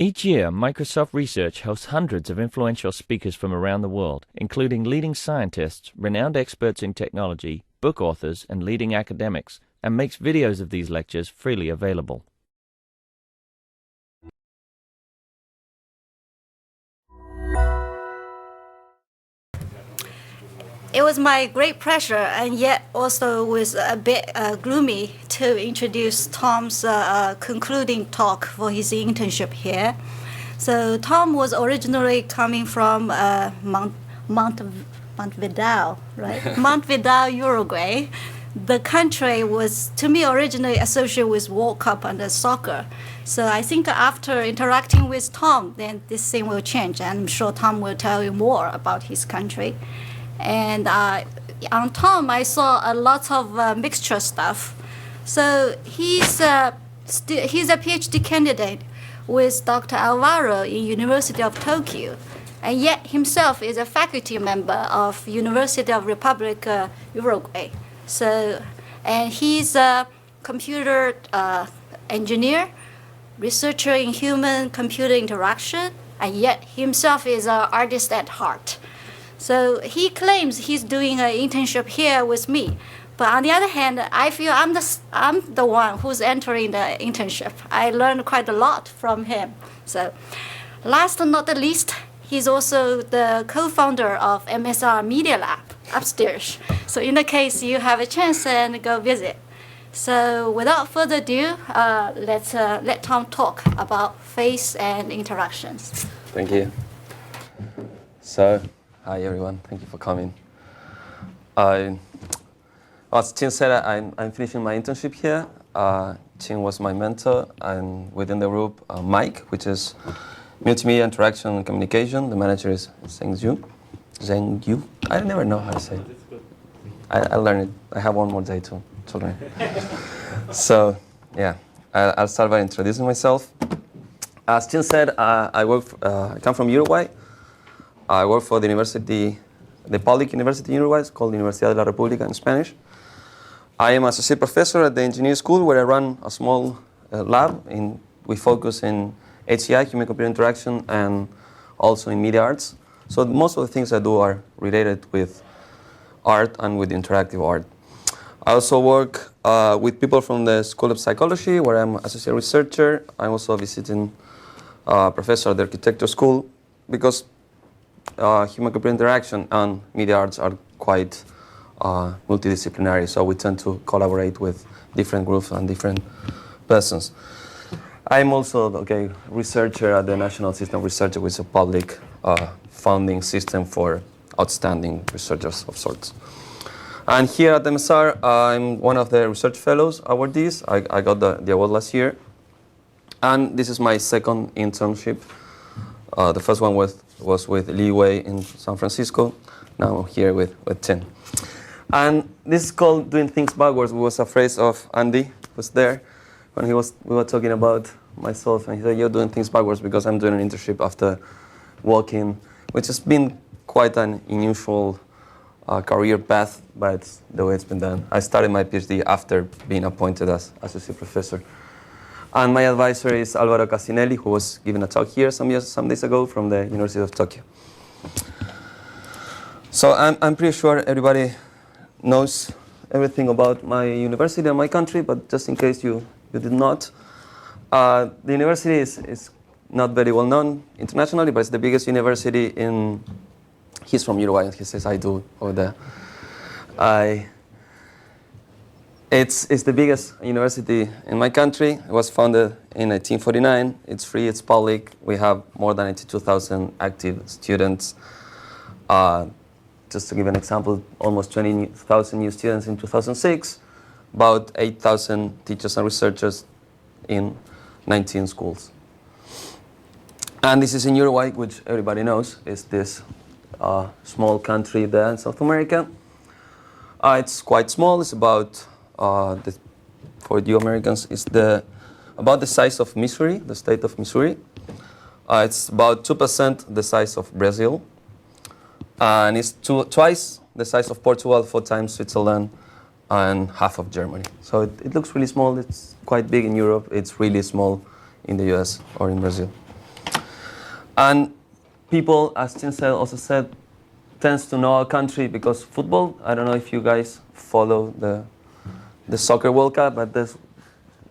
Each year, Microsoft Research hosts hundreds of influential speakers from around the world, including leading scientists, renowned experts in technology, book authors, and leading academics, and makes videos of these lectures freely available. It was my great pleasure, and yet also was a bit gloomy to introduce Tom's concluding talk for his internship here. So Tom was originally coming from Montevideo, right? Montevideo, Uruguay. The country was, to me, originally associated with World Cup and soccer. So I think after interacting with Tom, then this thing will change. And I'm sure Tom will tell you more about his country. And on Tom, I saw a lot of mixture stuff. So he's a PhD candidate with Dr. Alvaro in University of Tokyo, and yet himself is a faculty member of University of Republic Uruguay. So, and he's a computer engineer, researcher in human-computer interaction, and yet himself is an artist at heart. So he claims he's doing an internship here with me. But on the other hand, I feel I'm the one who's entering the internship. I learned quite a lot from him. So last but not the least, he's also the co-founder of MSR Media Lab upstairs. So in the case you have a chance, and go visit. So without further ado, let's let Tom talk about face and interactions. Thank you. So, hi everyone, thank you for coming. As Qin said, I'm finishing my internship here. Qin was my mentor, and within the group, Mike, which is multimedia interaction and communication. The manager is Zheng Yu. I never know how to say it. I learned it. I have one more day to learn. So, yeah, I'll start by introducing myself. As Qin said, I come from Uruguay. I work for the public university in Uruguay. It's called Universidad de la República in Spanish. I am associate professor at the engineering school, where I run a small lab. We focus in HCI, human-computer interaction, and also in media arts. So most of the things I do are related with art and with interactive art. I also work with people from the School of Psychology, where I'm associate researcher. I'm also a visiting professor at the architecture school, because human-computer interaction and media arts are quite multidisciplinary, so we tend to collaborate with different groups and different persons. I'm also a researcher at the National System of Research, which is a public funding system for outstanding researchers of sorts. And here at MSR, I'm one of the research fellows awardees. I got the award last year. And this is my second internship. The first one was with Li Wei in San Francisco. Now I'm here with Qin. And this is called doing things backwards. It was a phrase of Andy, who was there, when we were talking about myself, and he said, "You're doing things backwards because I'm doing an internship after working," which has been quite an unusual career path, but it's the way it's been done. I started my PhD after being appointed as associate professor. And my advisor is Alvaro Casinelli, who was giving a talk here some days ago from the University of Tokyo. So I'm pretty sure everybody knows everything about my university and my country, but just in case you did not, the university is not very well known internationally, but it's the biggest university in. He's from Uruguay, and he says I do over there. It's the biggest university in my country. It was founded in 1949. It's free, it's public. We have more than 82,000 active students. Just to give an example, almost 20,000 new students in 2006, about 8,000 teachers and researchers in 19 schools. And this is in Uruguay, which everybody knows is this small country there in South America. It's quite small. It's about, for you Americans, it's about the size of Missouri, the state of Missouri. It's about 2% the size of Brazil. And it's twice the size of Portugal, 4 times Switzerland, and half of Germany. So it looks really small. It's quite big in Europe. It's really small in the US or in Brazil. And people, as Qin also said, tends to know our country because football. I don't know if you guys follow the soccer World Cup, but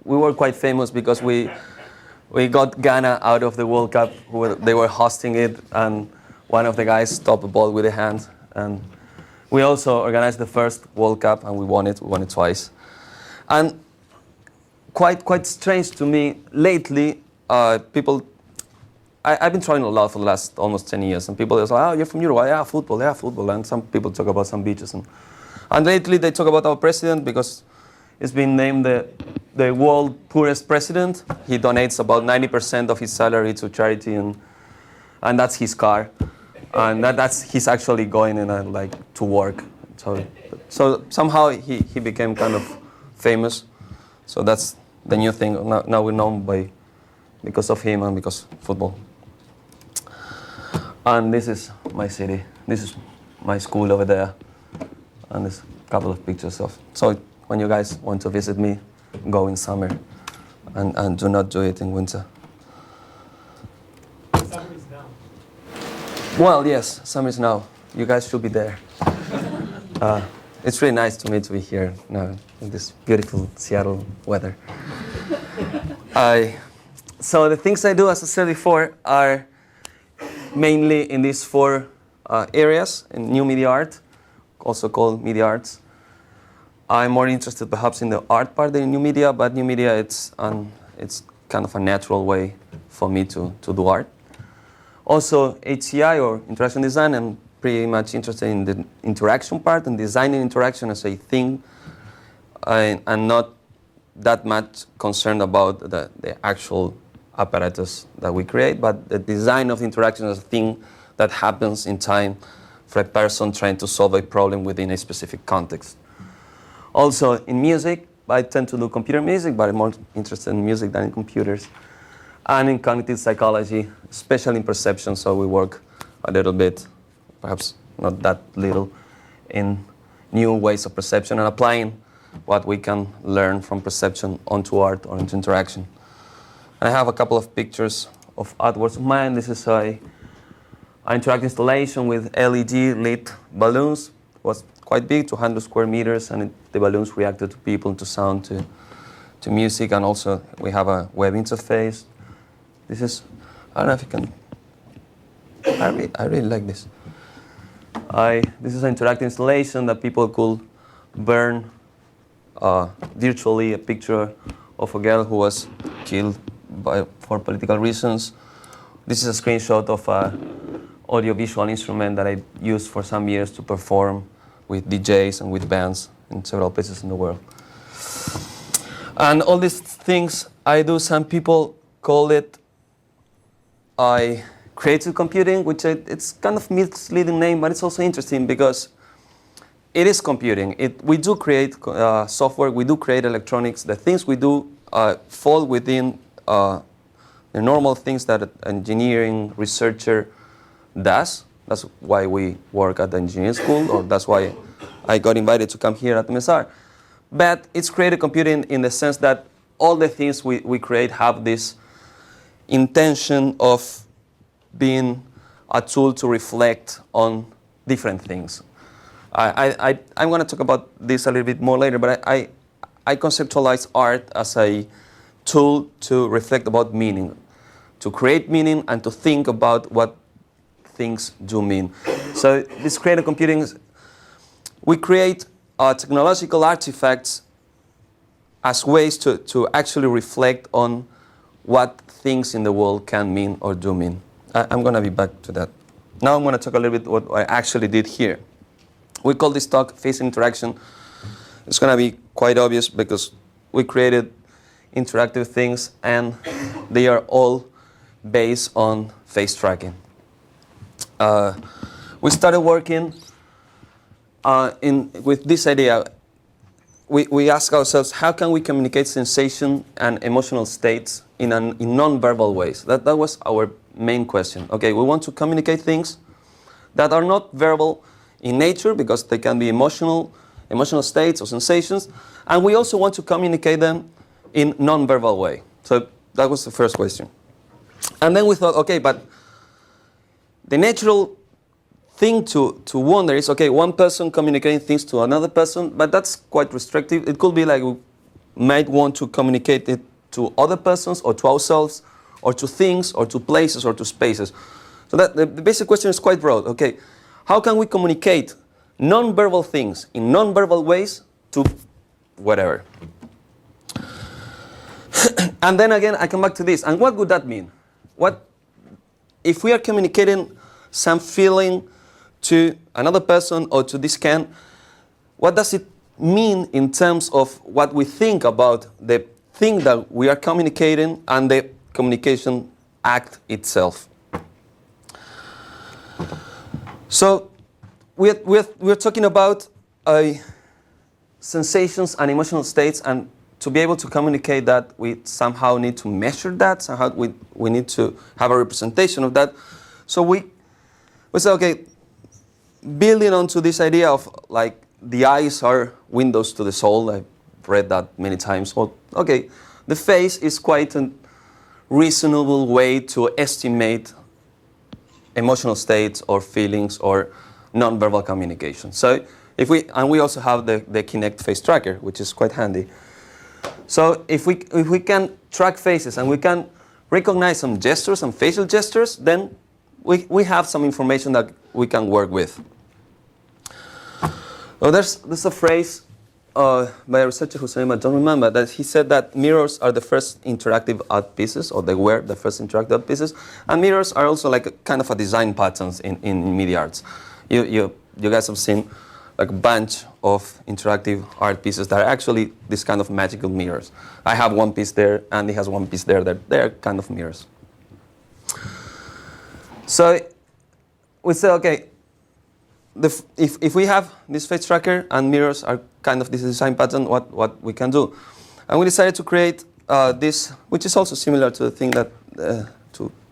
we were quite famous because we got Ghana out of the World Cup. They were hosting it, and one of the guys stopped a ball with a hand. And we also organized the first World Cup, and we won it. We won it twice. And quite strange to me lately, people. I've been traveling a lot for the last almost 10 years, and people are like, "Oh, you're from Uruguay? Yeah, football." And some people talk about some beaches, and lately they talk about our president because it's been named the world poorest president. He donates about 90% of his salary to charity, and that's his car, and he's actually going in to work. So somehow he became kind of famous. So that's the new thing. Now we're known because of him and because of football. And this is my city. This is my school over there. And there's a couple of pictures of. So when you guys want to visit me, go in summer and do not do it in winter. Summer is now. Well, yes, summer is now. You guys should be there. It's really nice to be here now in this beautiful Seattle weather. So the things I do, as I said before, are mainly in these four areas, in new media art, also called media arts. I'm more interested perhaps in the art part than in new media, but new media, it's kind of a natural way for me to do art. Also, HCI, or interaction design, I'm pretty much interested in the interaction part and designing interaction as a thing, and not that much concerned about the actual apparatus that we create, but the design of the interaction as a thing that happens in time for a person trying to solve a problem within a specific context. Also, in music, I tend to do computer music, but I'm more interested in music than in computers. And in cognitive psychology, especially in perception, so we work a little bit, perhaps not that little, in new ways of perception and applying what we can learn from perception onto art or into interaction. I have a couple of pictures of artworks of mine. This is an interactive installation with LED lit balloons. It was quite big, 200 square meters, and the balloons reacted to people, to sound, to music, and also we have a web interface. This is, I don't know if you can, I really like this. This is an interactive installation that people could burn virtually a picture of a girl who was killed for political reasons. This is a screenshot of an audiovisual instrument that I used for some years to perform with DJs and with bands in several places in the world. And all these things I do, some people call it creative computing, which it's kind of misleading name, but it's also interesting because it is computing. We do create software, we do create electronics. The things we do fall within the normal things that an engineering researcher does. That's why we work at the engineering school, or that's why I got invited to come here at MSR. But it's creative computing in the sense that all the things we create have this intention of being a tool to reflect on different things. I'm going to talk about this a little bit more later, but I conceptualize art as a tool to reflect about meaning, to create meaning and to think about what things do mean. So this creative computing, we create technological artifacts as ways to actually reflect on what things in the world can mean or do mean. I'm going to be back to that. Now I'm going to talk a little bit what I actually did here. We call this talk Face Interaction. It's going to be quite obvious because we created interactive things and they are all based on face tracking. We started working with this idea. We ask ourselves, how can we communicate sensation and emotional states in non-verbal ways? That was our main question. Okay, we want to communicate things that are not verbal in nature because they can be emotional states or sensations, and we also want to communicate them in non-verbal way. So that was the first question. And then we thought, okay, but the natural thing to wonder is, okay, one person communicating things to another person, but that's quite restrictive. It could be like we might want to communicate it to other persons or to ourselves or to things or to places or to spaces. So that the basic question is quite broad. Okay, how can we communicate non-verbal things in non-verbal ways to whatever? And then again, I come back to this. And what would that mean? What if we are communicating some feeling to another person or to this can? What does it mean in terms of what we think about the thing that we are communicating and the communication act itself? So we're talking about sensations and emotional states, and to be able to communicate that, we somehow need to measure that. Somehow we need to have a representation of that. So we say, okay, building onto this idea of like the eyes are windows to the soul. I've read that many times. Well, okay, the face is quite a reasonable way to estimate emotional states or feelings or non-verbal communication. So we also have the Kinect face tracker, which is quite handy. So if we can track faces and we can recognize some gestures and facial gestures, then we have some information that we can work with. Well, there's a phrase by a researcher whose name I don't remember, that he said that mirrors are the first interactive art pieces, or they were the first interactive art pieces, and mirrors are also like a kind of a design patterns in media arts. You guys have seen like a bunch of interactive art pieces that are actually this kind of magical mirrors. I have one piece there, Andy has one piece there, that they're kind of mirrors. So we say, okay, if we have this face tracker and mirrors are kind of this design pattern, what we can do? And we decided to create this, which is also similar to the thing that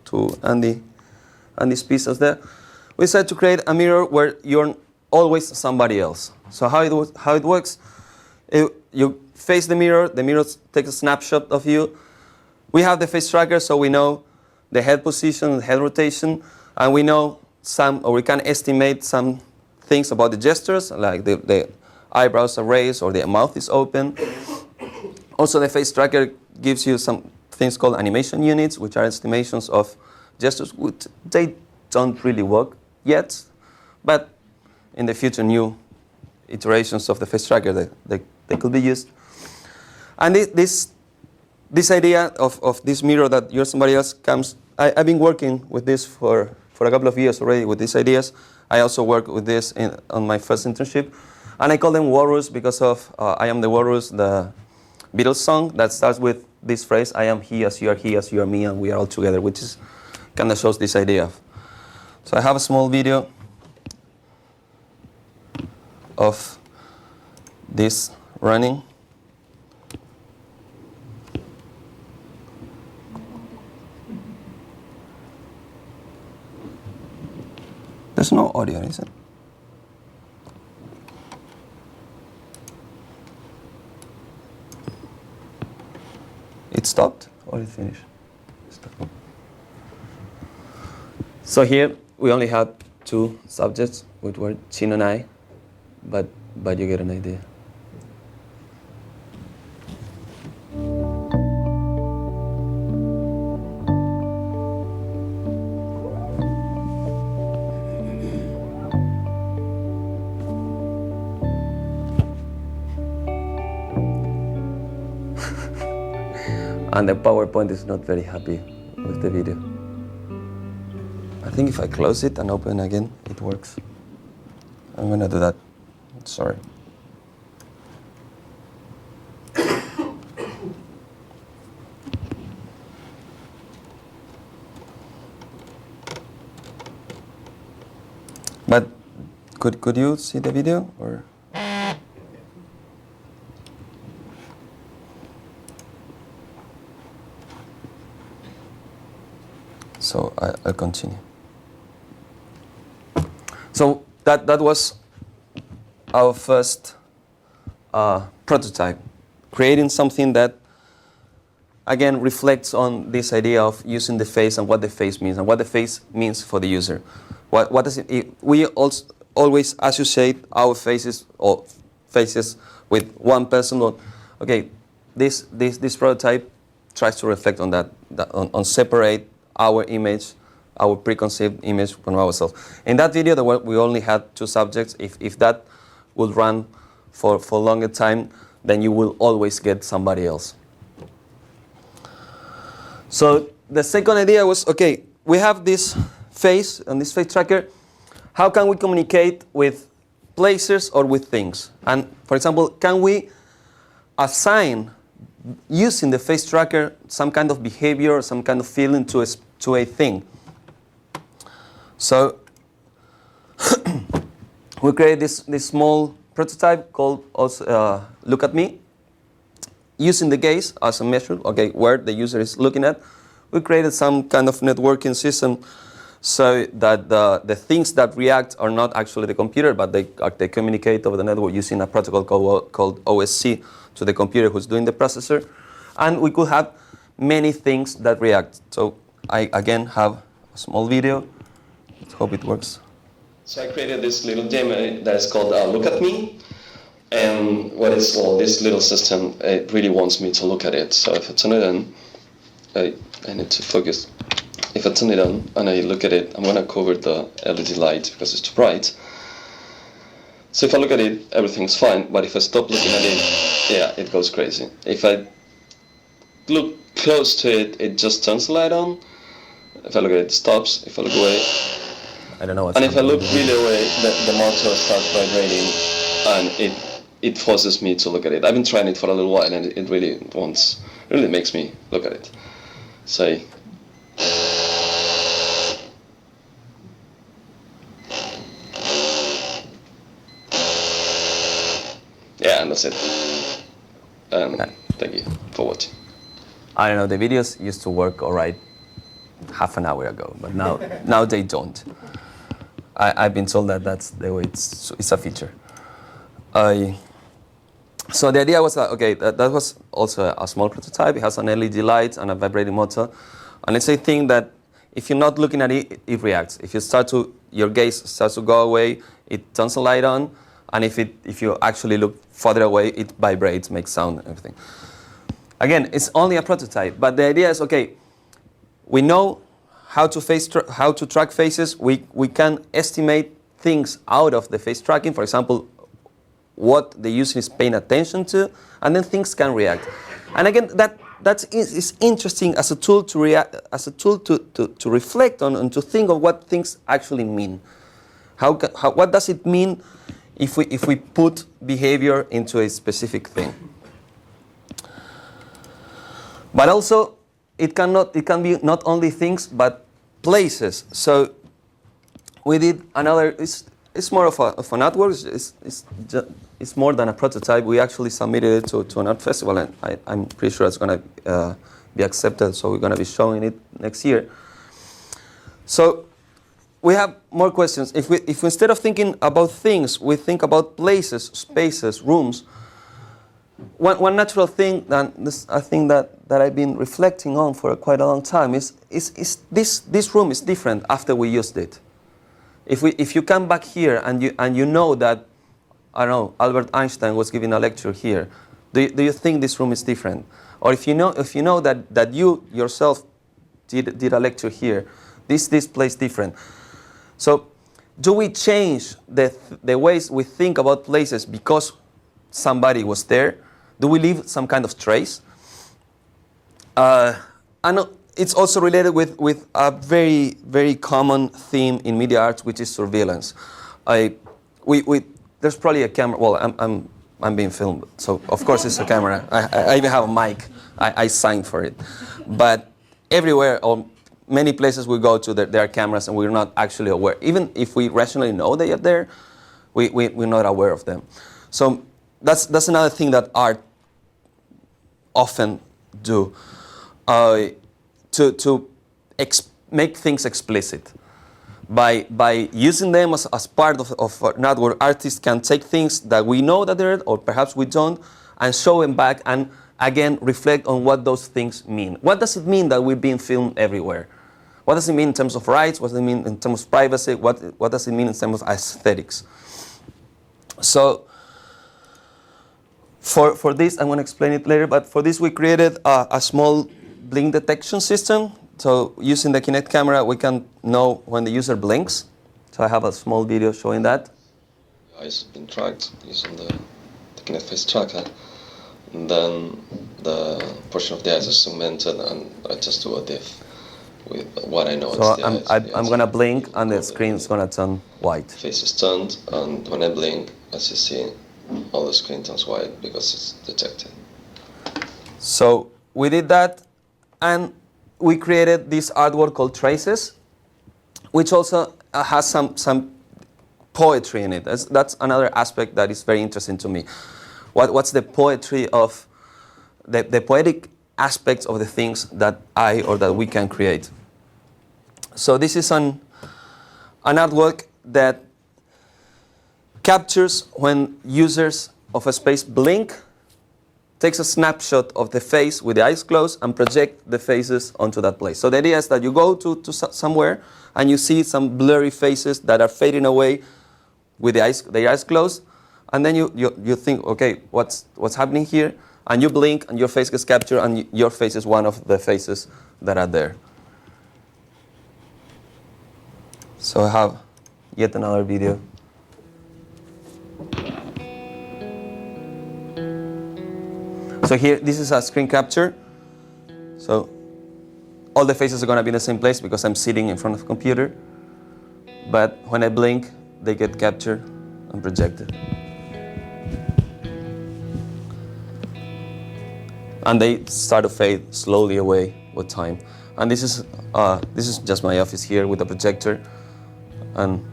to Andy's pieces there. We decided to create a mirror where you're always somebody else. So how it works, you face the mirror takes a snapshot of you. We have the face tracker, so we know the head position, the head rotation, and we know we can estimate some things about the gestures, like the eyebrows are raised or the mouth is open. Also, the face tracker gives you some things called animation units, which are estimations of gestures, which they don't really work yet, but in the future, new iterations of the face tracker, they could be used. And this idea of this mirror that you're somebody else comes, I've been working with this for a couple of years already with these ideas. I also work with this on my first internship. And I call them walrus because of I Am the Walrus, the Beatles song that starts with this phrase, I am he as you are me, and we are all together, which is kind of shows this idea. So I have a small video of this running. There's no audio, is it? It stopped or it finished? Stopped. So here we only had two subjects, which were Qin and I, but you get an idea. And the PowerPoint is not very happy with the video. I think if I close it and open again, it works. I'm going to do that. Sorry. But could you see the video or? So I'll continue. So that was our first prototype, creating something that again, reflects on this idea of using the face and what the face means and what the face means for the user. What does it? We also always associate our faces or faces with one person. Or, okay, this prototype tries to reflect on that, on separate our image, our preconceived image from ourselves. In that video, we only had 2 subjects. If that would run for longer time, then you will always get somebody else. So the second idea was, okay, we have this face and this face tracker. How can we communicate with places or with things? And for example, can we assign, using the face tracker, some kind of behavior or some kind of feeling to a thing? So we created this small prototype called also, Look at Me. Using the gaze as a measure, okay, where the user is looking at, we created some kind of networking system so that the things that react are not actually the computer, but they communicate over the network using a protocol called OSC to the computer who's doing the processor. And we could have many things that react. So I, again, have a small video. Let's hope it works. So I created this little demo that is called Look at Me. And what is, well, this little system, it really wants me to look at it. So if I turn it on, I need to focus. If I turn it on and I look at it, I'm going to cover the LED light because it's too bright. So if I look at it, everything's fine. But if I stop looking at it, yeah, it goes crazy. If I look close to it, it just turns the light on. If I look at it, it stops. If I look away, I don't know what's happening. And if I look really away, the motor starts vibrating, and it forces me to look at it. I've been trying it for a little while, and it really makes me look at it. So yeah, and that's it. Thank you for watching. I don't know, the videos used to work all right half an hour ago, but now they don't. I've been told that that's the way it's a feature. So the idea was that, okay, that was also a small prototype. It has an LED light and a vibrating motor. And it's a thing that if you're not looking at it, it reacts. If your gaze starts to go away, it turns the light on. And if you actually look further away, it vibrates, makes sound, and everything. Again, it's only a prototype, but the idea is, okay, we know how to track faces. We can estimate things out of the face tracking. For example, what the user is paying attention to, and then things can react. And again, that is interesting as a tool to react, as a tool to reflect on and to think of what things actually mean. What does it mean if we put behavior into a specific thing? But also, it can be not only things but places. So we did another. It's more of an artwork. It's more than a prototype. We actually submitted it to an art festival, and I'm pretty sure it's going to be accepted. So we're going to be showing it next year. So we have more questions. If instead of thinking about things, we think about places, spaces, rooms. One natural thing that I think that I've been reflecting on for quite a long time is this room is different after we used it. If you come back here and you know that, I don't know, Albert Einstein was giving a lecture here, do you think this room is different? Or if you know that you yourself did a lecture here, this place different. So do we change the ways we think about places because somebody was there? Do we leave some kind of trace? And it's also related with a very, very common theme in media arts, which is surveillance. There's probably a camera. Well, I'm being filmed, so of course it's a camera. I even have a mic. I signed for it. But everywhere, or many places we go to, there are cameras, and we're not actually aware. Even if we rationally know they are there, we're not aware of them. So that's another thing that art often do, to make things explicit. By using them as part of our network, artists can take things that we know that they're, or perhaps we don't, and show them back and again, reflect on what those things mean. What does it mean that we're being filmed everywhere? What does it mean in terms of rights? What does it mean in terms of privacy? What does it mean in terms of aesthetics? So for this, I'm going to explain it later, but for this we created a small blink detection system. So using the Kinect camera, we can know when the user blinks. So I have a small video showing that. The eyes have been tracked using the Kinect face tracker. And then the portion of the eyes is segmented, and I just do a diff with what I know. So it's the eyes. I'm going to blink, and the screen is going to turn white. Face is turned, and when I blink, as you see, all the screen turns white because it's detected. So we did that, and we created this artwork called Traces, which also has some poetry in it. That's another aspect that is very interesting to me. What's the poetry of the poetic aspects of the things that that we can create? So this is an artwork that captures when users of a space blink, takes a snapshot of the face with the eyes closed, and project the faces onto that place. So the idea is that you go to somewhere and you see some blurry faces that are fading away with the eyes closed, and then you think, okay, what's happening here? And you blink, and your face gets captured, and your face is one of the faces that are there. So I have yet another video. So here, this is a screen capture. So all the faces are going to be in the same place because I'm sitting in front of a computer. But when I blink, they get captured and projected. And they start to fade slowly away with time. And this is just my office here with a projector and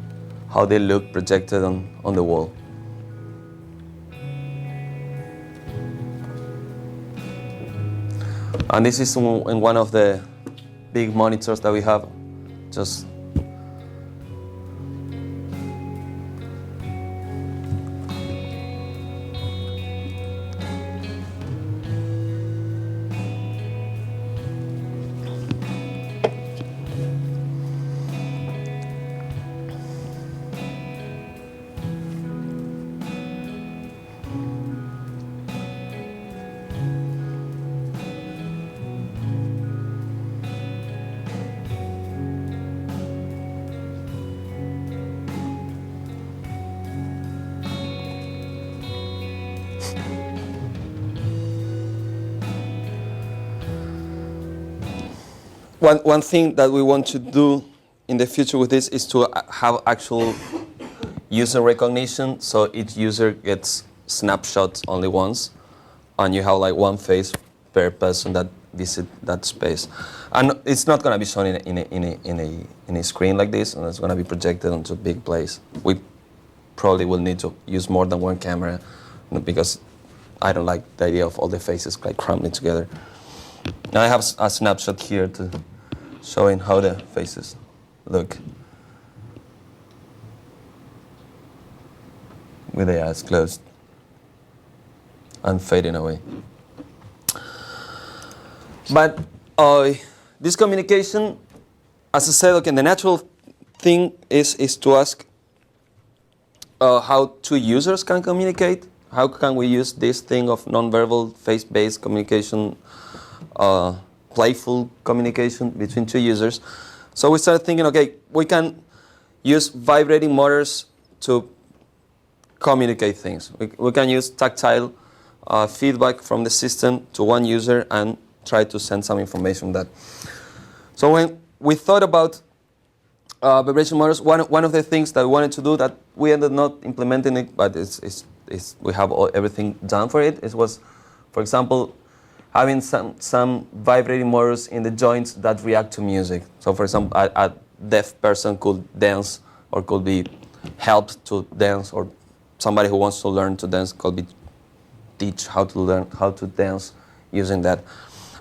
how they look projected on the wall. And this is in one of the big monitors that we have. Just One thing that we want to do in the future with this is to have actual user recognition. So each user gets snapshots only once, and you have like one face per person that visit that space. And it's not going to be shown in a screen like this, and it's going to be projected onto a big place. We probably will need to use more than one camera because I don't like the idea of all the faces like crumbling together. Now I have a snapshot here to showing how the faces look with the eyes closed and fading away. But this communication, as I said, okay, the natural thing is to ask how two users can communicate. How can we use this thing of nonverbal face-based communication, playful communication between two users? So we started thinking, okay, we can use vibrating motors to communicate things. We can use tactile feedback from the system to one user and try to send some information that. So when we thought about vibration motors, one of the things that we wanted to do that we ended not implementing it, but we have everything done for it. It was, for example, having some vibrating motors in the joints that react to music. So for example, a deaf person could dance or could be helped to dance, or somebody who wants to learn to dance could be teach how to learn how to dance using that.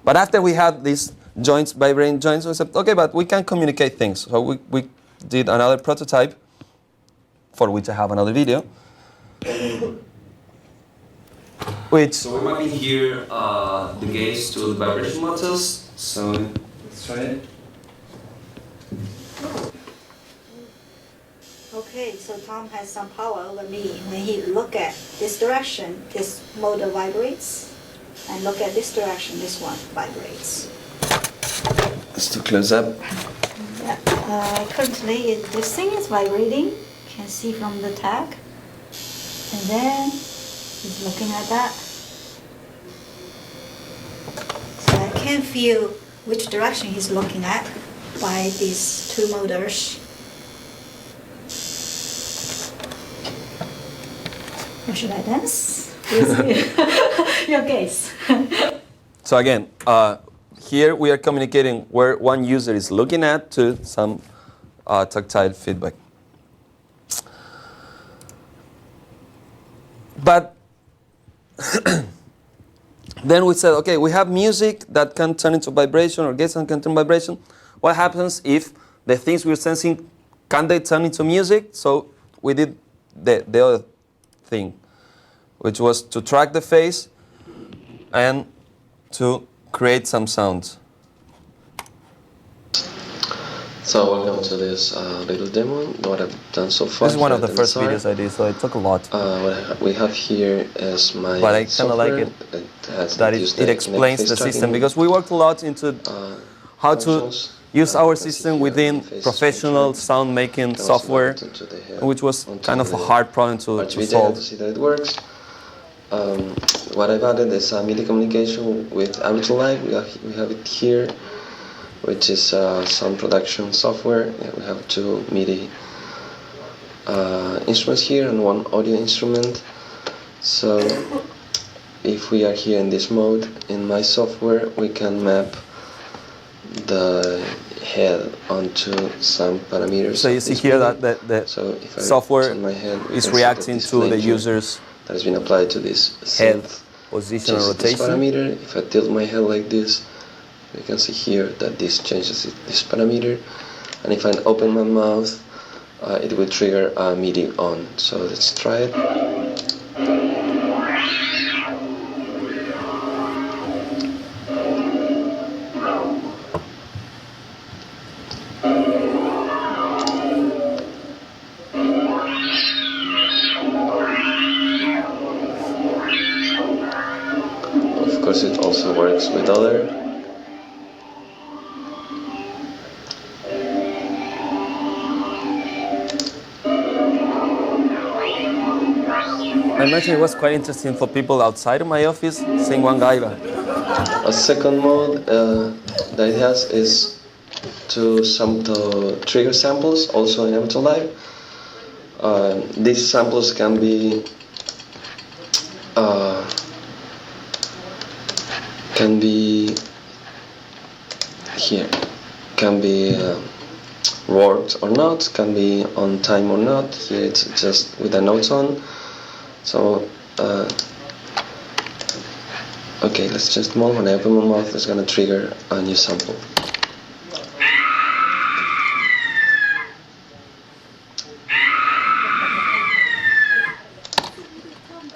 But after we had these joints, vibrating joints, we said, okay, but we can communicate things. So we did another prototype, for which I have another video. which So we're mapping here the gates to the vibration motors. So let's try it. Okay, so Tom has some power over me. When he look at this direction, this motor vibrates. And look at this direction, this one vibrates. is to close up. Yeah, currently this thing is vibrating. You can see from the tag. And then he's looking at that. So I can feel which direction he's looking at by these two motors. Or should I dance? Your gaze. So again, here we are communicating where one user is looking at to some tactile feedback. But then we said, okay, we have music that can turn into vibration, or gates that can turn vibration. What happens if the things we're sensing, can they turn into music? So we did the other thing, which was to track the phase and to create some sounds. So welcome to this little demo, what I've done so far. This is one of the here first at videos I did, so it took a lot. What we have here is my But I kind of like it that it explains the system, because we worked a lot into how to use our system within professional sound making software, which was kind of a hard problem to solve. To see that it works. What I've added is MIDI communication with Aural Live. We have it here, which is sound production software. We have two MIDI instruments here and one audio instrument. So if we are here in this mode, in my software, we can map the head onto some parameters. So you see here that the software is reacting to the user's that has been applied to this head position and this rotation. parameter. If I tilt my head like this, you can see here that this changes this parameter. And if I open my mouth, it will trigger a MIDI on. So let's try it. Of course, it also works with other. I imagine it was quite interesting for people outside of my office, seeing one guy. A second mode that it has is to trigger samples, also in Aural Live. These samples can be here, can be worked or not, can be on time or not. Here it's just with the notes on. So okay, let's just move. When I open my mouth, it's gonna trigger a new sample.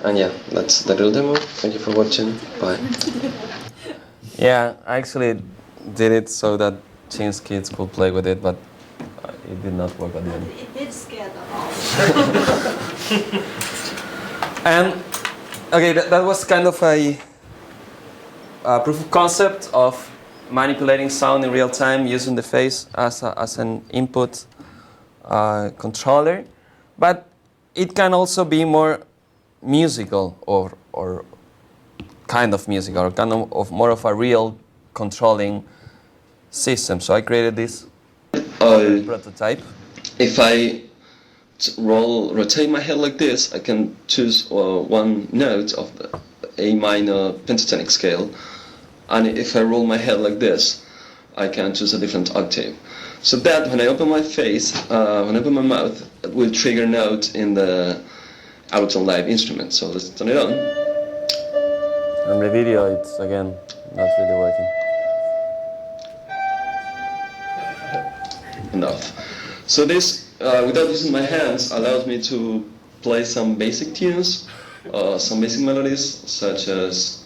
And yeah, that's the real demo. Thank you for watching. Bye. Yeah, I actually did it so that Qin's kids could play with it, but it did not work at the end. It did scare them off. And okay, that was kind of a proof of concept of manipulating sound in real time using the face as an input controller, but it can also be more musical or kind of musical, or kind of more of a real controlling system. So I created this prototype. If I rotate my head like this, I can choose one note of the A minor pentatonic scale, and if I roll my head like this, I can choose a different octave. So that when I open my face, when I open my mouth, it will trigger note in the Aural Live instrument. So let's turn it on. On the video, it's again not really working. Enough. So this, without using my hands, allows me to play some basic tunes some basic melodies such as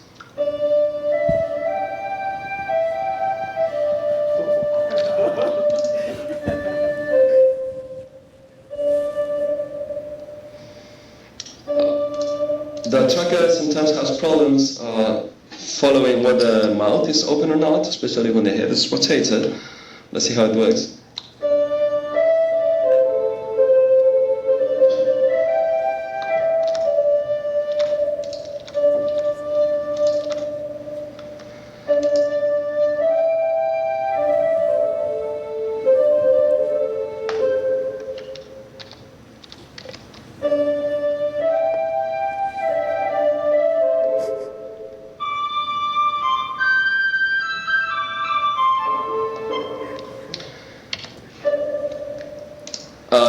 the tracker sometimes has problems following whether the mouth is open or not, especially when the head is rotated. Let's see how it works.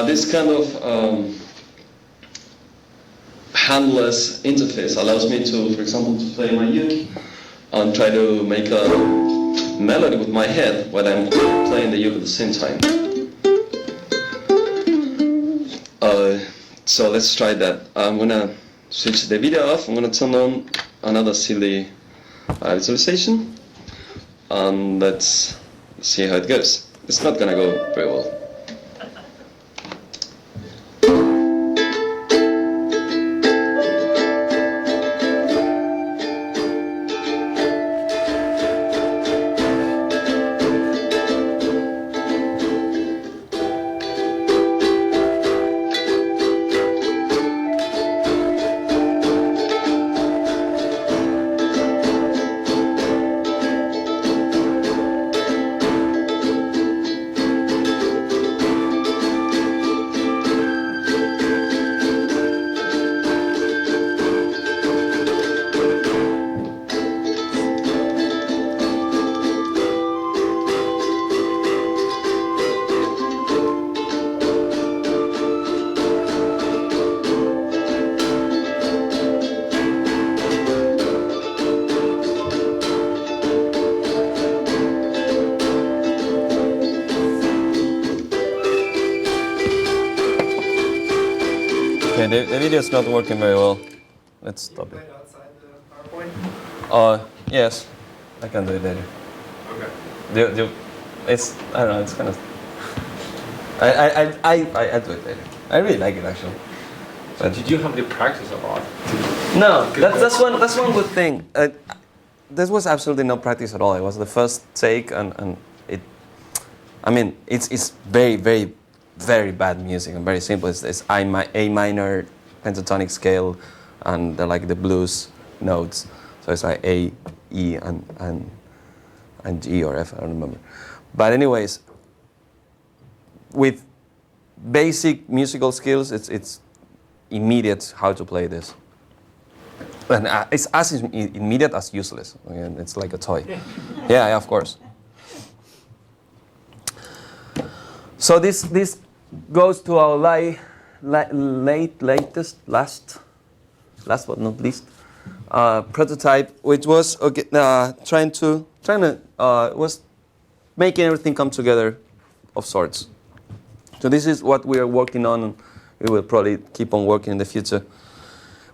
This kind of handless interface allows me to, for example, to play my uke and try to make a melody with my head while I'm playing the uke at the same time. So let's try that. I'm gonna switch the video off. I'm gonna turn on another silly visualization, and let's see how it goes. It's not gonna go very well. Okay, the video is not working very well. Let's stop it. Outside the PowerPoint? Yes, I can do it later. Okay. It's, I don't know, it's kind of, I'll do it later. I really like it actually. So did you have to practice a lot? No, that's one good thing. There was absolutely no practice at all. It was the first take, and it. I mean, it's very, very, very bad music and very simple. It's A minor pentatonic scale, and they're like the blues notes. So it's like A, E, and G or F. I don't remember. But anyways, with basic musical skills, it's immediate how to play this. And it's as immediate as useless. Again, it's like a toy. Yeah, of course. So this goes to our latest, last but not least, prototype, which was was making everything come together of sorts. So this is what we are working on, and we will probably keep on working in the future.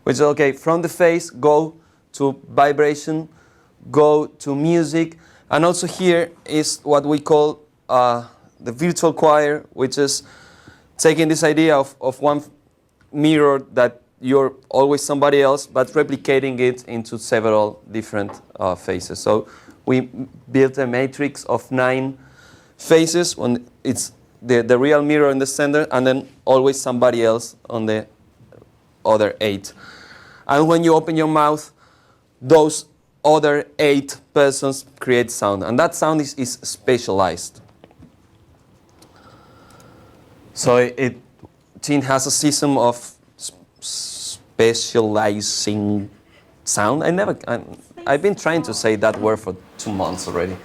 Which is, okay, from the face, go to vibration, go to music, and also here is what we call the virtual choir, which is taking this idea of one mirror that you're always somebody else, but replicating it into several different faces. So we built a matrix of 9 faces when it's the real mirror in the center, and then always somebody else on the other 8. And when you open your mouth, those other 8 persons create sound, and that sound is spatialized. So Qin has a system of spatializing sound. I've been trying to say that word for 2 months already.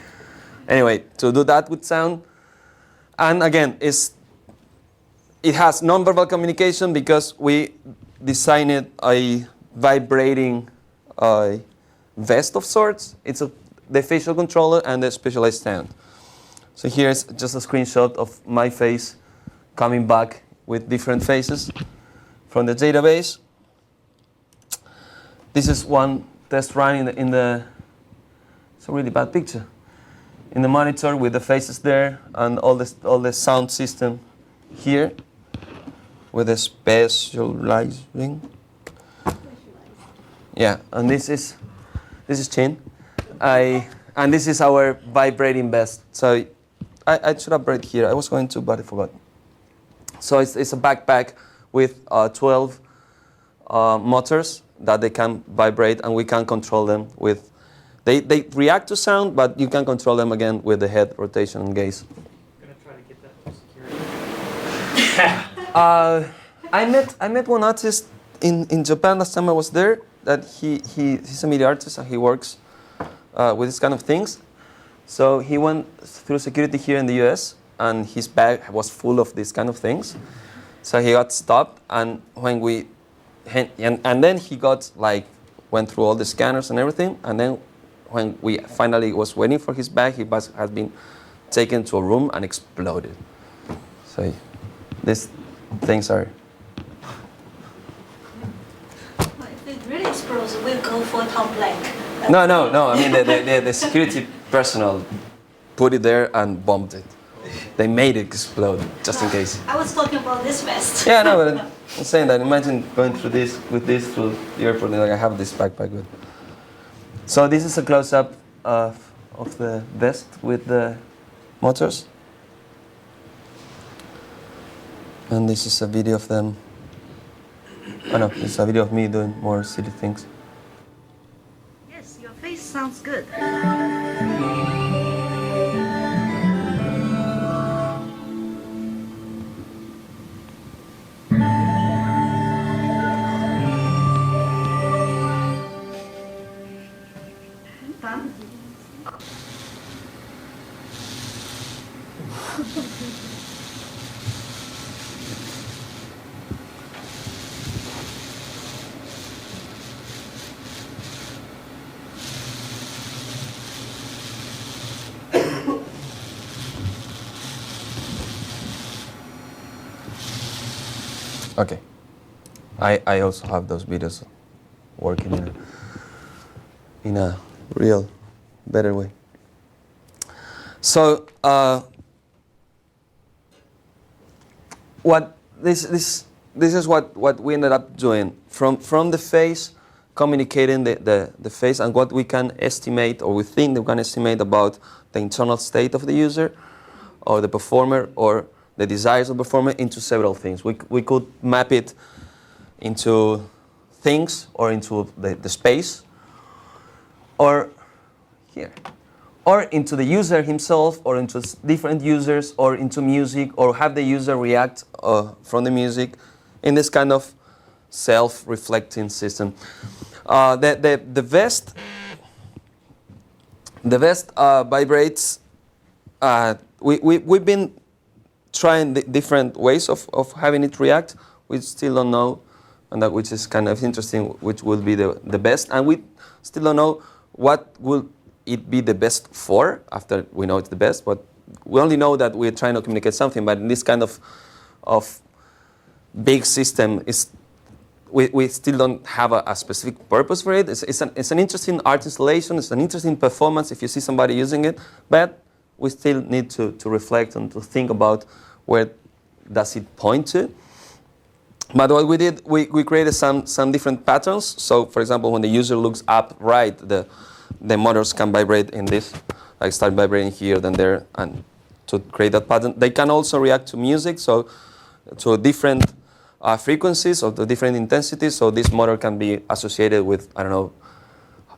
Anyway, to do that with sound, and again, it has nonverbal communication because we designed a vibrating vest of sorts. It's the facial controller and the specialized sound. So here's just a screenshot of my face coming back with different faces from the database. This is one test run in the it's a really bad picture. In the monitor with the faces there and all the sound system here with the specializing. Yeah, and this is Qin. And this is our vibrating vest. So I should have brought it here. I was going to, but I forgot. So it's a backpack with 12 motors that they can vibrate, and we can control them with. They react to sound, but you can control them again with the head rotation and gaze. I'm gonna try to get that for security. I met one artist in Japan last time I was there. That he's a media artist and he works with this kind of things. So he went through security here in the U.S. and his bag was full of these kind of things. So he got stopped, and when we and then he got went through all the scanners and everything, and then when we finally was waiting for his bag, has been taken to a room and exploded. So these things are. If it really explodes, we'll go for top blank. No. I mean the security personnel put it there and bombed it. They made it explode just in case. I was talking about this vest. Yeah, no, but I'm saying that. Imagine going through this through the airport. Like I have this backpack with. So this is a close-up of the vest with the motors, and this is a video of them. Oh no, it's a video of me doing more silly things. Yes, your face sounds good. Done. Okay. I also have those videos working in a real, better way. So what this is what we ended up doing from the face, communicating the face and what we can estimate, or we think that we can estimate about the internal state of the user or the performer or the desires of the performer into several things. We could map it into things or into the space or here, or into the user himself or into different users or into music, or have the user react from the music in this kind of self-reflecting system. The vest vibrates. We've been trying different ways of having it react. We still don't know, and that which is kind of interesting, which will be the best. And we still don't know what will it be the best for after we know it's the best. But we only know that we're trying to communicate something. But in this kind of big system, we still don't have a specific purpose for it. It's an interesting art installation. It's an interesting performance if you see somebody using it. But we still need to reflect and to think about where does it point to. But what we did, we created some different patterns. So, for example, when the user looks up right, the motors can vibrate in this, like start vibrating here, then there, and to create that pattern. They can also react to music, so to different frequencies or to different intensities. So this motor can be associated with, I don't know,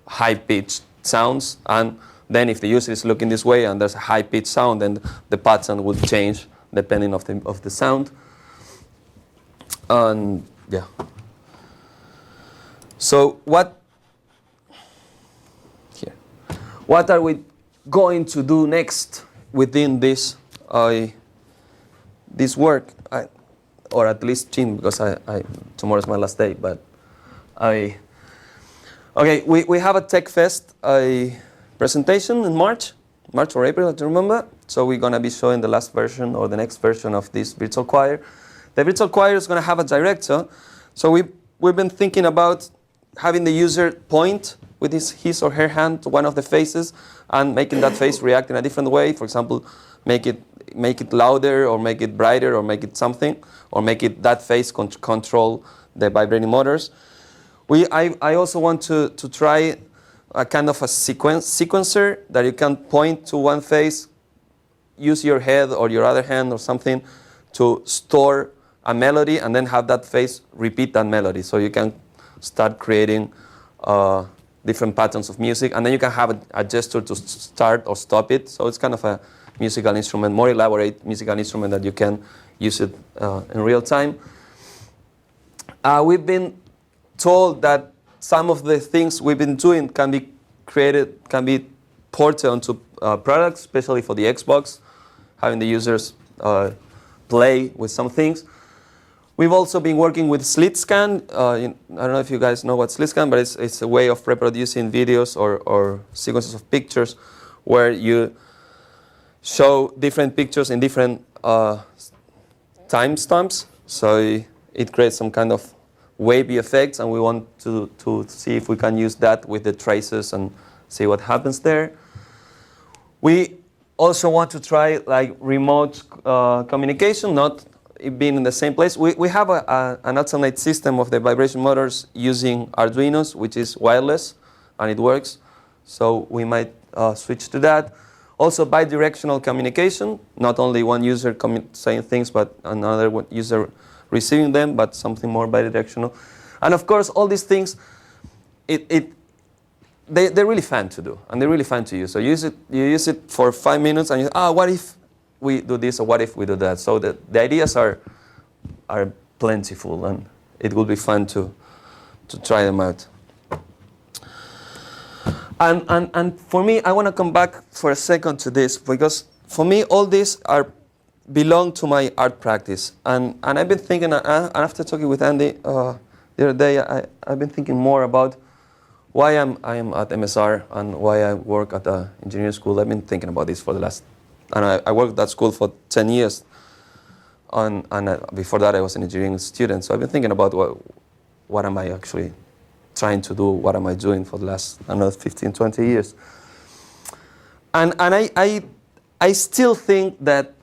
high-pitched sounds. And then if the user is looking this way and there's a high-pitched sound, then the pattern will change depending of the sound. And yeah. So what are we going to do next within this work? Or at least Qin, because tomorrow's my last day. But okay, we have a Tech Fest presentation in March or April, I don't remember. So we're gonna be showing the last version or the next version of this virtual choir. The virtual choir is gonna have a director. So we've been thinking about having the user point with his or her hand to one of the faces and making that face react in a different way. For example, make it louder, or make it brighter, or make it something, or make it that face control the vibrating motors. I also want to try a kind of a sequencer that you can point to one face, use your head or your other hand or something to store a melody, and then have that face repeat that melody. So you can start creating different patterns of music, and then you can have a gesture to start or stop it. So it's kind of a musical instrument, more elaborate musical instrument that you can use it in real time. We've been told that some of the things we've been doing can be ported onto products, especially for the Xbox, having the users play with some things. We've also been working with slit scan. I don't know if you guys know what slit scan, but it's a way of reproducing videos or sequences of pictures where you show different pictures in different timestamps. So it creates some kind of wavy effects, and we want to see if we can use that with the traces and see what happens there. We also want to try like remote communication, not being in the same place. We have an alternate system of the vibration motors using Arduinos, which is wireless, and it works. So we might switch to that. Also bidirectional communication, not only one user saying things, but another user receiving them, but something more bidirectional. And of course, all these things, they're really fun to do, and they're really fun to use. So you use it for 5 minutes, and you what if we do this, or what if we do that? So the ideas are plentiful, and it will be fun to try them out. And for me, I want to come back for a second to this, because for me, all these belong to my art practice. And I've been thinking, and after talking with Andy the other day, I've been thinking more about why I am at MSR and why I work at the engineering school. I've been thinking about this for the last, and I worked at that school for 10 years. And before that, I was an engineering student. So I've been thinking about what am I actually trying to do, what am I doing for the last, 15, 20 years. And I still think that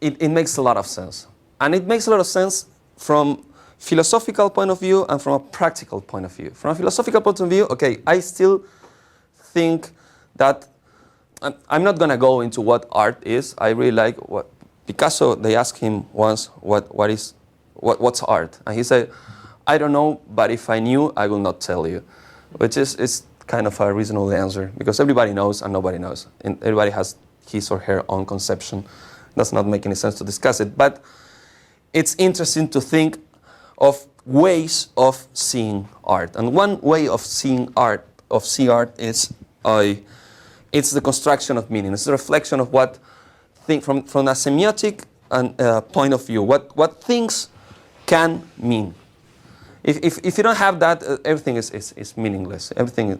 it makes a lot of sense. And it makes a lot of sense from philosophical point of view and from a practical point of view. From a philosophical point of view, okay, I still think that I'm not going to go into what art is. I really like what Picasso, they asked him once, what's art? And he said, I don't know, but if I knew, I will not tell you. Which is kind of a reasonable answer, because everybody knows and nobody knows. And everybody has his or her own conception. Does not make any sense to discuss it. But it's interesting to think of ways of seeing art. And one way of seeing art, is it's the construction of meaning. It's the reflection of what from a semiotic and point of view, what things can mean. If you don't have that, everything is meaningless. Everything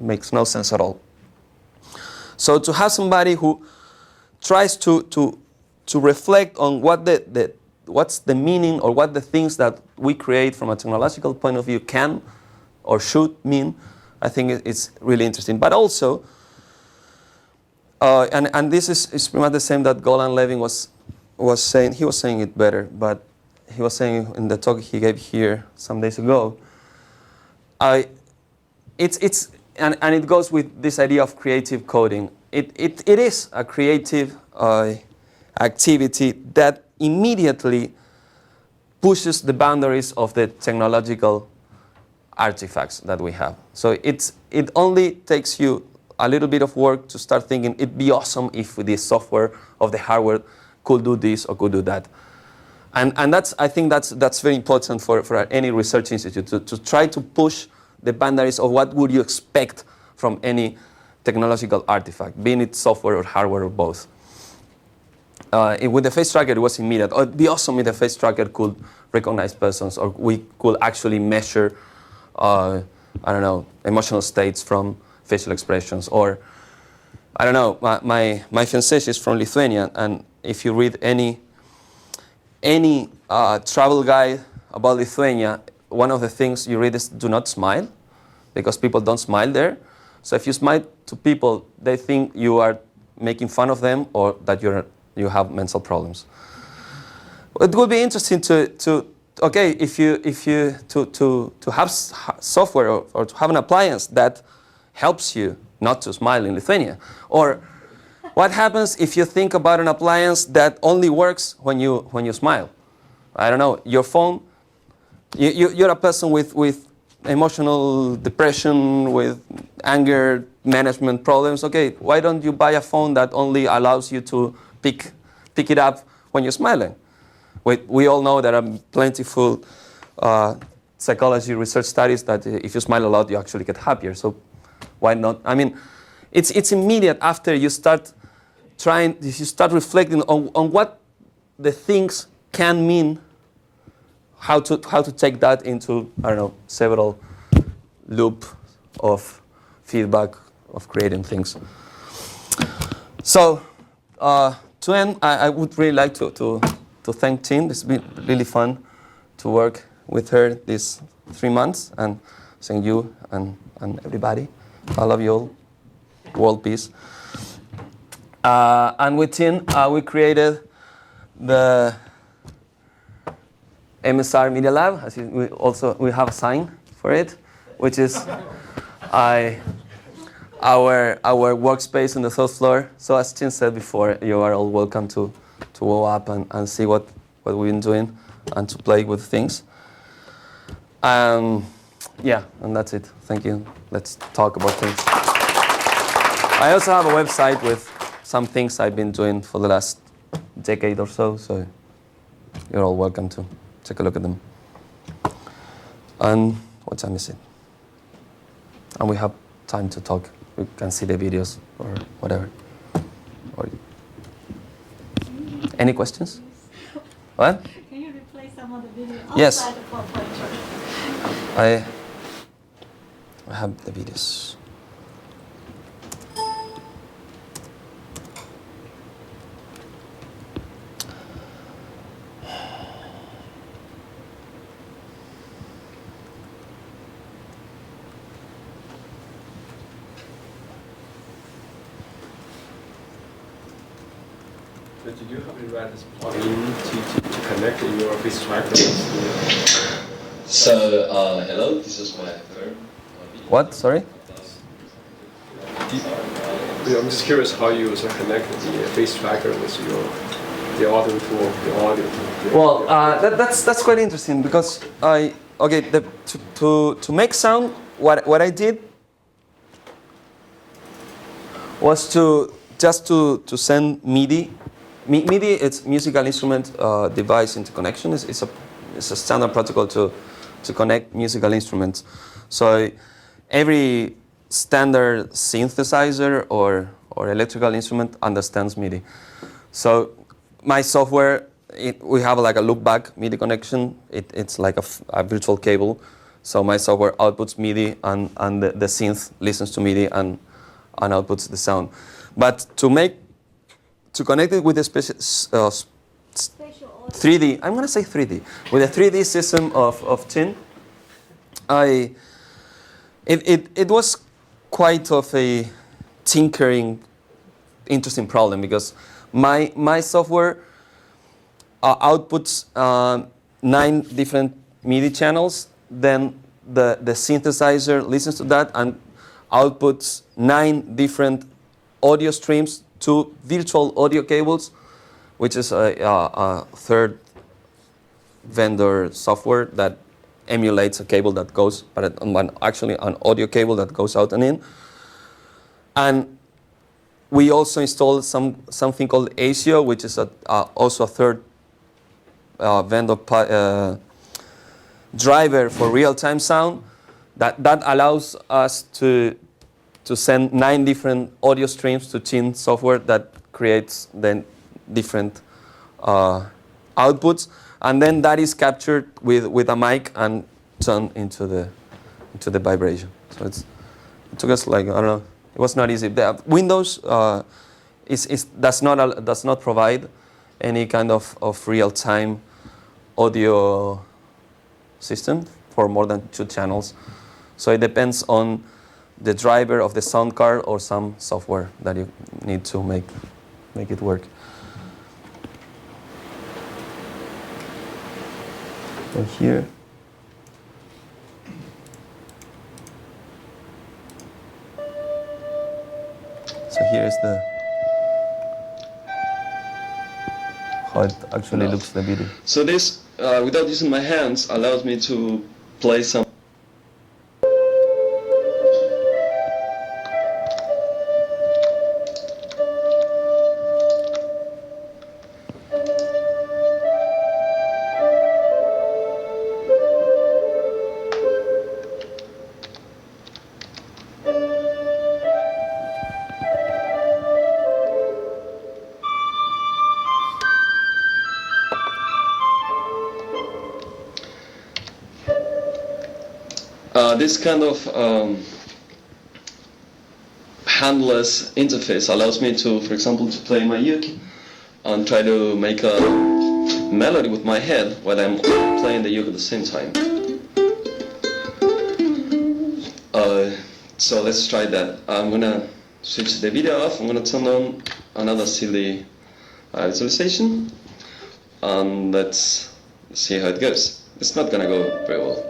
makes no sense at all. So to have somebody who tries to reflect on what's the meaning, or what the things that we create from a technological point of view can or should mean, I think it's really interesting. But also, and this is pretty much the same that Golan Levin was saying. He was saying it better, but he was saying in the talk he gave here some days ago. And it goes with this idea of creative coding. It is a creative activity that immediately pushes the boundaries of the technological artifacts that we have. So it only takes you a little bit of work to start thinking it'd be awesome if the software of the hardware could do this or could do that. And I think that's very important for any research institute to try to push the boundaries of what would you expect from any technological artifact, being it software or hardware or both. With the face tracker, it was immediate. Oh, it'd be awesome if the face tracker could recognize persons, or we could actually measure, emotional states from facial expressions. Or, my fiancée is from Lithuania, and if you read any travel guide about Lithuania, one of the things you read is do not smile, because people don't smile there. So if you smile to people, they think you are making fun of them or that you have mental problems. It would be interesting to have software or to have an appliance that helps you not to smile in Lithuania. Or what happens if you think about an appliance that only works when you smile? I don't know, your phone, you're a person with emotional depression, with anger management problems. Okay, why don't you buy a phone that only allows you to pick it up when you're smiling? We all know there are plentiful psychology research studies that if you smile a lot, you actually get happier. So why not? I mean, it's immediate after you start reflecting on what the things can mean, how to take that into, I don't know, several loop of feedback of creating things. So to end, I would really like to thank Qin. It's been really fun to work with her these 3 months, and thank you and everybody. I love you all. World peace. And with Qin, we created the MSR Media Lab. As we have a sign for it, which is our workspace on the third floor. So as Qin said before, you are all welcome to go up and see what we've been doing and to play with things. Yeah, and that's it. Thank you. Let's talk about things. I also have a website with some things I've been doing for the last decade or so you're all welcome to take a look at them. And what time is it? And we have time to talk. We can see the videos or whatever. Any questions? What? Can you replay some of the video Yes. outside the PowerPoint? I have the videos. But did you have to write this plugin to connect your face tracker? So, hello, this is my third video. What? Sorry? I'm just curious how you connect the face tracker with the audio tool, the audio tool. Well, that's quite interesting because to make sound, what I did was to send MIDI. MIDI, it's musical instrument device interconnection. It's a standard protocol to connect musical instruments. So every standard synthesizer or electrical instrument understands MIDI. So my software, we have like a loopback MIDI connection. It's like a virtual cable. So my software outputs MIDI and the synth listens to MIDI and outputs the sound. But to connect it with a 3D, I'm going to say 3D, with a 3D system of Qin, it was quite of a tinkering, interesting problem because my software outputs 9 different MIDI channels, then the synthesizer listens to that and outputs 9 different audio streams to virtual audio cables, which is a third vendor software that emulates a cable that goes, but actually an audio cable that goes out and in. And we also installed something called ASIO, which is also a third vendor driver for real-time sound that allows us to send 9 different audio streams to Qin software that creates then different outputs, and then that is captured with a mic and turned into the vibration. So it took us like, I don't know, it was not easy. The Windows does not provide any kind of real-time audio system for more than 2 channels. So it depends on the driver of the sound card or some software that you need to make it work. And here. So here is how it actually looks the video. So this, without using my hands, allows me to play some. This kind of handless interface allows me to, for example, to play my uke and try to make a melody with my head while I'm playing the uke at the same time. So let's try that. I'm gonna switch the video off. I'm gonna turn on another silly visualization, and let's see how it goes. It's not gonna go very well.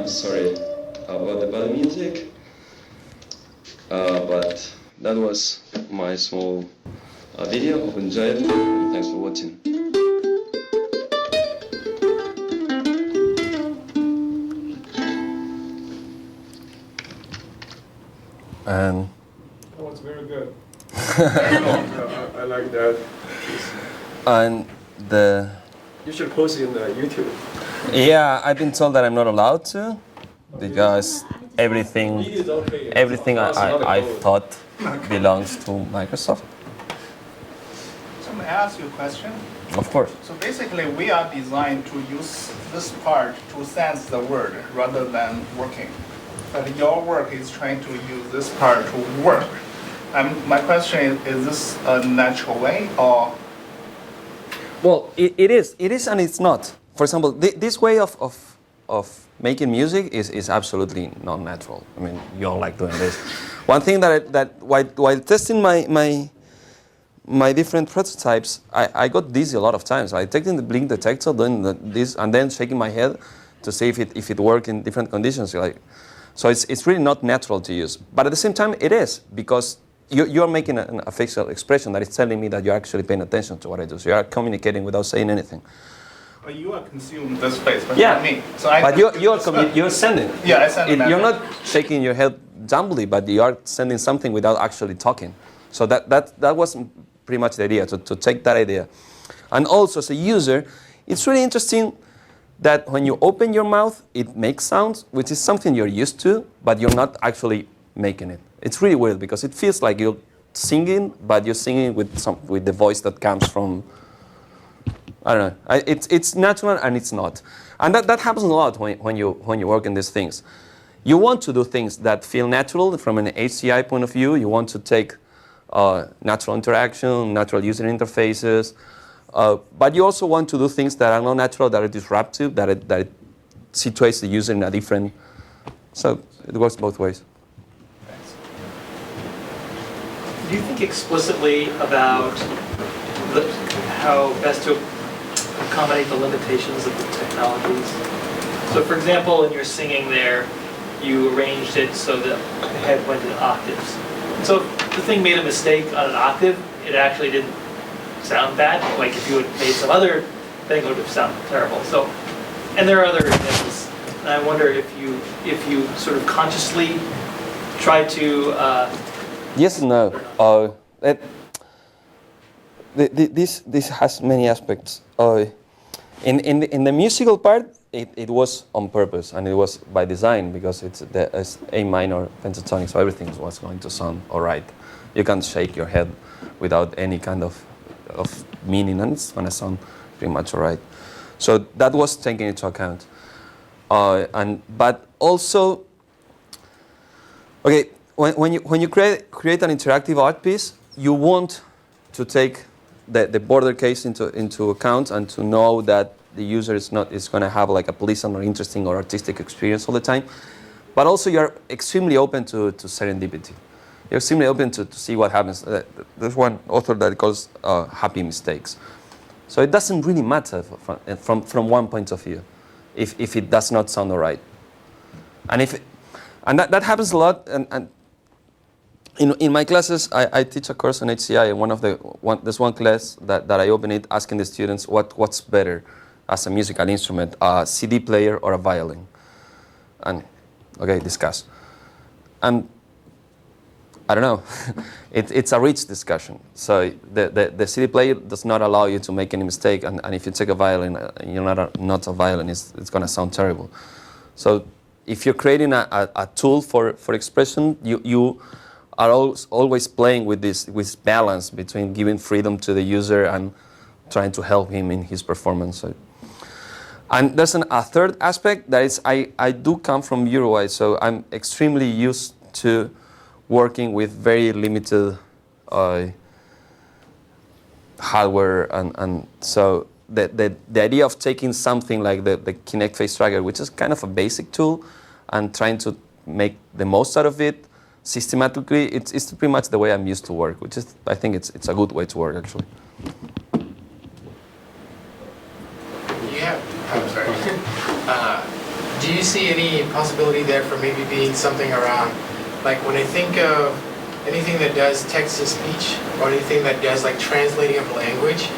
Sorry about the bad music, but that was my small video. Hope you enjoyed it, and thanks for watching. And That was very good. I like that. and You should post it in YouTube. yeah, I've been told that I'm not allowed to because everything It's okay. I thought belongs to Microsoft. So may I ask you a question? Of course. So basically, we are designed to use this part to sense the word rather than working. But your work is trying to use this part to work. My question is this a natural way or? Well, it is and it's not. For example, this way of making music is absolutely not natural. I mean, you all like doing this. One thing that while testing my different prototypes, I got dizzy a lot of times. I taking the blink detector, doing this, and then shaking my head to see if it worked in different conditions. So it's really not natural to use. But at the same time, it is, because you're making a facial expression that is telling me that you're actually paying attention to what I do. So you are communicating without saying anything. But you are consuming the space, but Yeah. not me. So But you're sending. Yeah, I send a You're message. not shaking your head dumbly, but you are sending something without actually talking. So that was pretty much the idea, to take that idea. And also, as a user, it's really interesting that when you open your mouth, it makes sounds, which is something you're used to, but you're not actually making it. It's really weird because it feels like you're singing, but you're singing with the voice that comes from, I don't know. It's natural and it's not. And that happens a lot when you work in these things. You want to do things that feel natural from an HCI point of view. You want to take natural interaction, natural user interfaces, but you also want to do things that are not natural, that are disruptive, that it situates the user in a different. So it works both ways. Thanks. do you think explicitly about how best to accommodate the limitations of the technologies? So for example, in your singing there, you arranged it so that the head went in octaves. So if the thing made a mistake on an octave, it actually didn't sound bad. Like if you had made some other thing, it would have sounded terrible. So, and there are other examples. And I wonder if you sort of consciously try to. Yes and no. This has many aspects. In the musical part, it was on purpose and it was by design because it's A minor pentatonic, so everything was going to sound all right. You can't shake your head without any kind of meaning, and it's going to sound pretty much all right. So that was taken into account. But also, okay, when you create an interactive art piece, you want to take the border case into account and to know that the user is going to have like a pleasant or interesting or artistic experience all the time. But also you're extremely open to serendipity. You're extremely open to see what happens. There's one author that calls happy mistakes. So it doesn't really matter from one point of view if it does not sound all right. And that happens a lot. And in my classes, I teach a course on HCI, and there's one class that I open it asking the students what's better as a musical instrument, a CD player or a violin. And okay, discuss. And I don't know, it's a rich discussion. So the CD player does not allow you to make any mistake, and if you take a violin, you're not a violinist, it's going to sound terrible. So if you're creating a tool for expression, you are always playing with this balance between giving freedom to the user and trying to help him in his performance. And there's a third aspect that is I do come from Uruguay, so I'm extremely used to working with very limited hardware, and so the idea of taking something like the Kinect Face Tracker, which is kind of a basic tool, and trying to make the most out of it systematically, it's pretty much the way I'm used to work, which is, I think it's a good way to work actually. Yeah, I'm sorry. Do you see any possibility there for maybe being something around, like when I think of anything that does text-to-speech or anything that does like translating of language,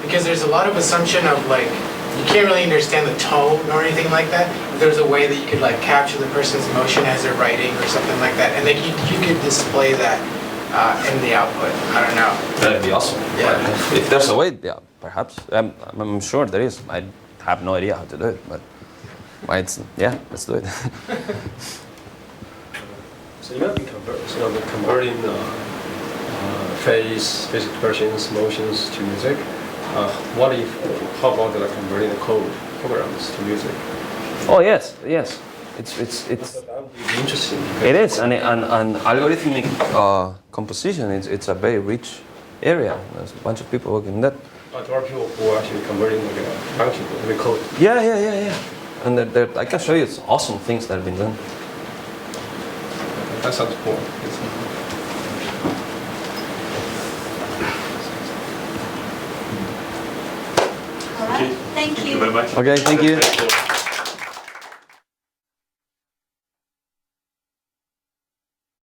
because there's a lot of assumption of like, you can't really understand the tone or anything like that. If there's a way that you could like capture the person's emotion as they're writing or something like that, and like you could display that in the output. I don't know. That'd be awesome. Yeah. If there's a way, yeah, perhaps. I'm sure there is. I have no idea how to do it, but yeah, let's do it. So you might be converting face expressions, motions to music. How about converting the code programs to music? Oh yes. It's That would be interesting. it is, and algorithmic composition. It's a very rich area. There's a bunch of people working on that. There are people who are actually converting like a function to the code. Yeah. And I can show you awesome things that have been done. That sounds cool. All right. Thank you. Very much. Okay, thank you.